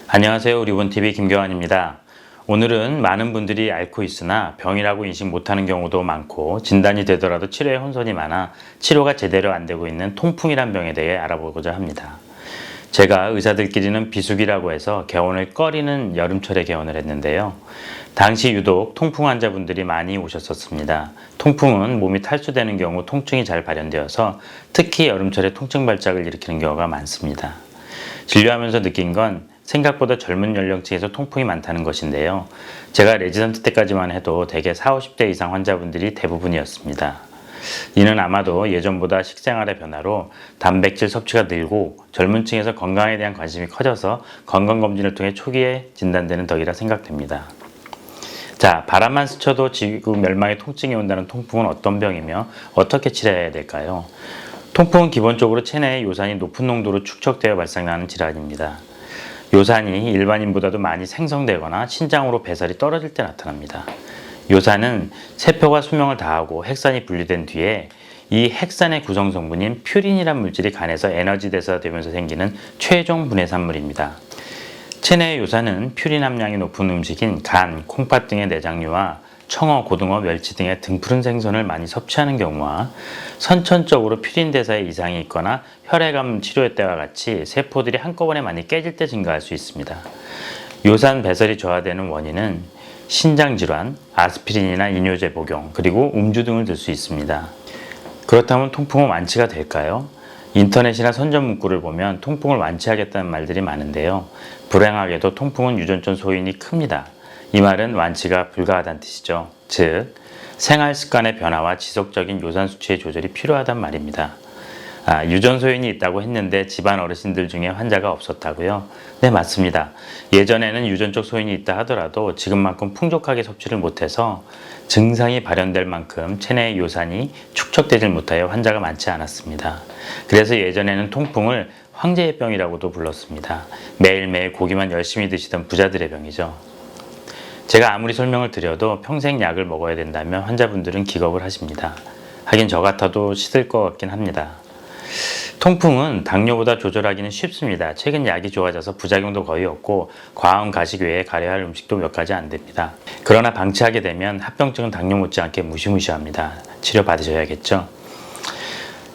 안녕하세요. 의료본TV 김경환입니다. 오늘은 많은 분들이 앓고 있으나 병이라고 인식 못하는 경우도 많고 진단이 되더라도 치료에 혼선이 많아 치료가 제대로 안 되고 있는 통풍이란 병에 대해 알아보고자 합니다. 제가 의사들끼리는 비수기라고 해서 개원을 꺼리는 여름철에 개원을 했는데요. 당시 유독 통풍 환자분들이 많이 오셨었습니다. 통풍은 몸이 탈수되는 경우 통증이 잘 발현되어서 특히 여름철에 통증 발작을 일으키는 경우가 많습니다. 진료하면서 느낀 건 생각보다 젊은 연령층에서 통풍이 많다는 것인데요. 제가 레지던트 때까지만 해도 대개 40, 50대 이상 환자분들이 대부분이었습니다. 이는 아마도 예전보다 식생활의 변화로 단백질 섭취가 늘고 젊은 층에서 건강에 대한 관심이 커져서 건강검진을 통해 초기에 진단되는 덕이라 생각됩니다. 자, 바람만 스쳐도 지구 멸망의 통증이 온다는 통풍은 어떤 병이며 어떻게 치료해야 될까요? 통풍은 기본적으로 체내의 요산이 높은 농도로 축적되어 발생하는 질환입니다. 요산이 일반인보다도 많이 생성되거나 신장으로 배설이 떨어질 때 나타납니다. 요산은 세포가 수명을 다하고 핵산이 분리된 뒤에 이 핵산의 구성 성분인 퓨린이란 물질이 간에서 에너지 대사되면서 생기는 최종 분해산물입니다. 체내의 요산은 퓨린 함량이 높은 음식인 간, 콩팥 등의 내장류와 청어, 고등어, 멸치 등의 등푸른 생선을 많이 섭취하는 경우와 선천적으로 퓨린 대사에 이상이 있거나 혈액암 치료할 때와 같이 세포들이 한꺼번에 많이 깨질 때 증가할 수 있습니다. 요산 배설이 저하되는 원인은 신장질환, 아스피린이나 이뇨제 복용, 그리고 음주 등을 들 수 있습니다. 그렇다면 통풍은 완치가 될까요? 인터넷이나 선전 문구를 보면 통풍을 완치하겠다는 말들이 많은데요. 불행하게도 통풍은 유전적 소인이 큽니다. 이 말은 완치가 불가하다는 뜻이죠. 즉, 생활 습관의 변화와 지속적인 요산 수치의 조절이 필요하단 말입니다. 유전 소인이 있다고 했는데 집안 어르신들 중에 환자가 없었다고요? 네, 맞습니다. 예전에는 유전적 소인이 있다 하더라도 지금만큼 풍족하게 섭취를 못해서 증상이 발현될 만큼 체내의 요산이 축적되질 못하여 환자가 많지 않았습니다. 그래서 예전에는 통풍을 황제의 병이라고도 불렀습니다. 매일매일 고기만 열심히 드시던 부자들의 병이죠. 제가 아무리 설명을 드려도 평생 약을 먹어야 된다면 환자분들은 기겁을 하십니다. 하긴 저 같아도 싫을 것 같긴 합니다. 통풍은 당뇨보다 조절하기는 쉽습니다. 최근 약이 좋아져서 부작용도 거의 없고 과음, 가식 외에 가려야 할 음식도 몇 가지 안 됩니다. 그러나 방치하게 되면 합병증은 당뇨 못지않게 무시무시합니다. 치료 받으셔야겠죠.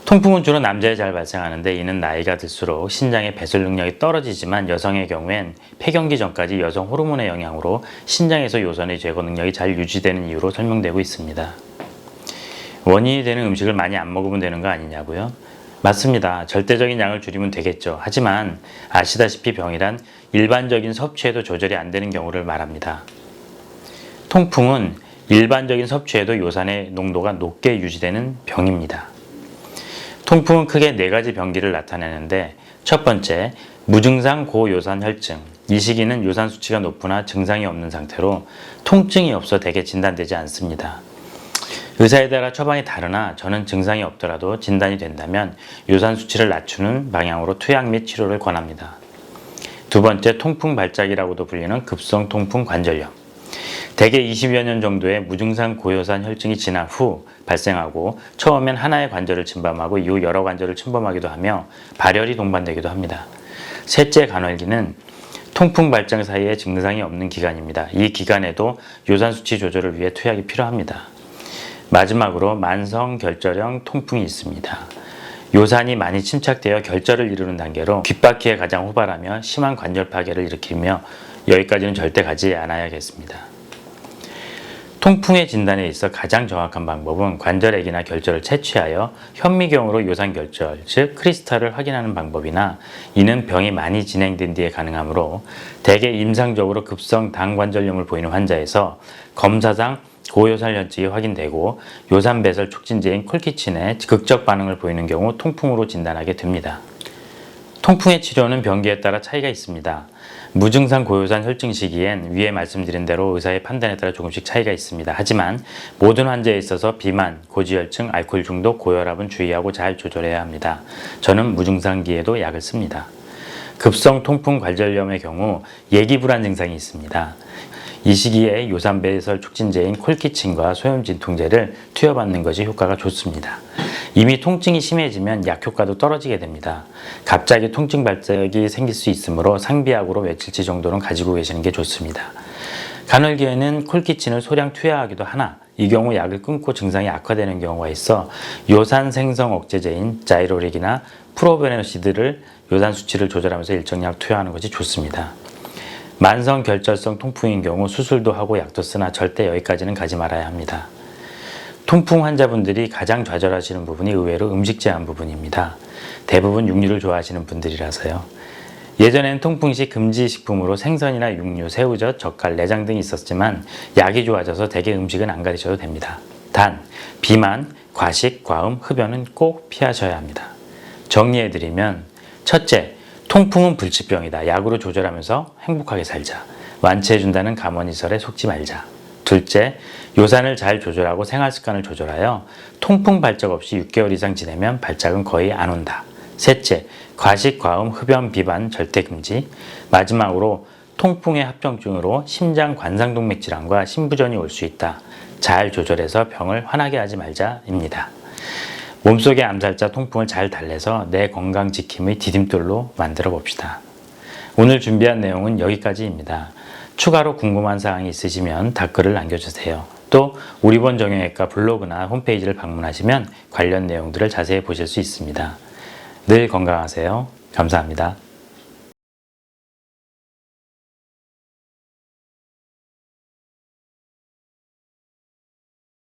통풍은 주로 남자에 잘 발생하는데 이는 나이가 들수록 신장의 배설 능력이 떨어지지만 여성의 경우엔 폐경기 전까지 여성 호르몬의 영향으로 신장에서 요산의 제거 능력이 잘 유지되는 이유로 설명되고 있습니다. 원인이 되는 음식을 많이 안 먹으면 되는 거 아니냐고요? 맞습니다. 절대적인 양을 줄이면 되겠죠. 하지만 아시다시피 병이란 일반적인 섭취에도 조절이 안 되는 경우를 말합니다. 통풍은 일반적인 섭취에도 요산의 농도가 높게 유지되는 병입니다. 통풍은 크게 4가지 병기를 나타내는데 첫 번째, 무증상 고요산 혈증. 이 시기는 요산 수치가 높으나 증상이 없는 상태로 통증이 없어 대개 진단되지 않습니다. 의사에 따라 처방이 다르나 저는 증상이 없더라도 진단이 된다면 요산 수치를 낮추는 방향으로 투약 및 치료를 권합니다. 두 번째, 통풍 발작이라고도 불리는 급성 통풍 관절염. 대개 20여 년 정도의 무증상 고요산 혈증이 지난 후 발생하고 처음엔 하나의 관절을 침범하고 이후 여러 관절을 침범하기도 하며 발열이 동반되기도 합니다. 셋째, 간월기는 통풍 발작 사이에 증상이 없는 기간입니다. 이 기간에도 요산 수치 조절을 위해 투약이 필요합니다. 마지막으로 만성 결절형 통풍이 있습니다. 요산이 많이 침착되어 결절을 이루는 단계로 귓바퀴에 가장 후발하며 심한 관절 파괴를 일으키며 여기까지는 절대 가지 않아야겠습니다. 통풍의 진단에 있어 가장 정확한 방법은 관절액이나 결절을 채취하여 현미경으로 요산 결절, 즉 크리스탈을 확인하는 방법이나 이는 병이 많이 진행된 뒤에 가능하므로 대개 임상적으로 급성 당관절염을 보이는 환자에서 검사상 고요산 혈증이 확인되고 요산 배설 촉진제인 콜키친의 극적 반응을 보이는 경우 통풍으로 진단하게 됩니다. 통풍의 치료는 병기에 따라 차이가 있습니다. 무증상 고요산 혈증 시기엔 위에 말씀드린 대로 의사의 판단에 따라 조금씩 차이가 있습니다. 하지만 모든 환자에 있어서 비만, 고지혈증, 알코올 중독, 고혈압은 주의하고 잘 조절해야 합니다. 저는 무증상기에도 약을 씁니다. 급성 통풍 관절염의 경우 예기불안 증상이 있습니다. 이 시기에 요산배설 촉진제인 콜키친과 소염진통제를 투여받는 것이 효과가 좋습니다. 이미 통증이 심해지면 약 효과도 떨어지게 됩니다. 갑자기 통증 발작이 생길 수 있으므로 상비약으로 며칠치 정도는 가지고 계시는 게 좋습니다. 간헐기에는 콜키친을 소량 투여하기도 하나 이 경우 약을 끊고 증상이 악화되는 경우가 있어 요산 생성 억제제인 자이로릭이나 프로베너시드를 요산 수치를 조절하면서 일정량 투여하는 것이 좋습니다. 만성 결절성 통풍인 경우 수술도 하고 약도 쓰나 절대 여기까지는 가지 말아야 합니다. 통풍 환자분들이 가장 좌절하시는 부분이 의외로 음식 제한 부분입니다. 대부분 육류를 좋아하시는 분들이라서요. 예전엔 통풍 시 금지 식품으로 생선이나 육류, 새우젓, 젓갈, 내장 등이 있었지만 약이 좋아져서 대개 음식은 안 가리셔도 됩니다. 단, 비만, 과식, 과음, 흡연은 꼭 피하셔야 합니다. 정리해드리면 첫째, 통풍은 불치병이다. 약으로 조절하면서 행복하게 살자. 완치해준다는 감언이설에 속지 말자. 둘째, 요산을 잘 조절하고 생활습관을 조절하여 통풍 발작 없이 6개월 이상 지내면 발작은 거의 안 온다. 셋째, 과식, 과음, 흡연, 비만 절대 금지. 마지막으로 통풍의 합병증으로 심장 관상동맥 질환과 심부전이 올 수 있다. 잘 조절해서 병을 환하게 하지 말자입니다. 몸속의 암살자 통풍을 잘 달래서 내 건강 지킴의 디딤돌로 만들어 봅시다. 오늘 준비한 내용은 여기까지입니다. 추가로 궁금한 사항이 있으시면 댓글을 남겨주세요. 또 우리본 정형외과 블로그나 홈페이지를 방문하시면 관련 내용들을 자세히 보실 수 있습니다. 늘 건강하세요. 감사합니다.